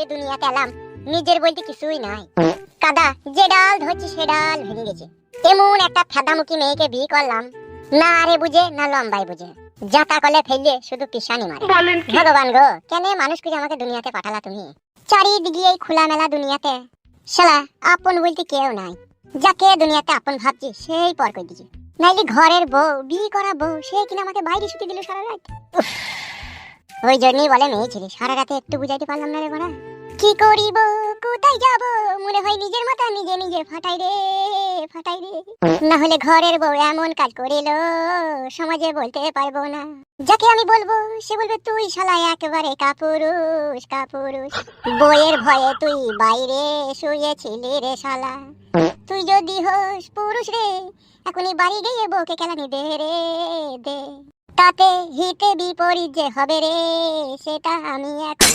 বলে দুনিয়াতে এলাম, নিজের বলতে কিছুই নাই। কাদা যে ডাল ধরছি সে ডাল ভেঙে গেছে। এমন একটা ফেদামুখী মেয়েকে বিয়ে করলাম, না আরে বুঝে না লম্বাই বুঝে, জাতা কলে ফেললে শুধু পিসানি মারে। ভগবান গো, কেন মানুষকে আমাকে দুনিয়াতে পাঠালা তুমি? চারিদিকে এই খোলামেলা দুনিয়াতে শালা আপন বলতে কেউ নাই। যাকে দুনিয়াতে আপন ভাবছি সেই পর করে দিছি। নাইলে ঘরের বউ, বিয়ে করা বউ, সে কিনা আমাকে বাইরে শুতে দিল সারা রাত। ওই জন্যই বলে মেয়ে ছেলে, সারা রাতে একটু বুঝাইতে পারলাম না রে বড়া। কি করিব কোথায় যাব, মনে হয় নিজের মাথা নিজে নিজে ফাটাই রে ফাটাই রে। না হলে ঘরের বউ এমন কাজ করিল সমাজে বলতে পারবো না। যাকে আমি বলবো সে বলবে তুই শালা একেবারে কাপুরুষ কাপুরুষ, বইয়ের ভয়ে তুই বাইরে শুয়েছিলি রে শালা। তুই যদি হোস পুরুষ রে, এখনই বাড়ি গিয়ে বউকে কেলানি দে রে দে। তাতে হিতে বিপরীত যে হবে রে, সেটা আমি এখন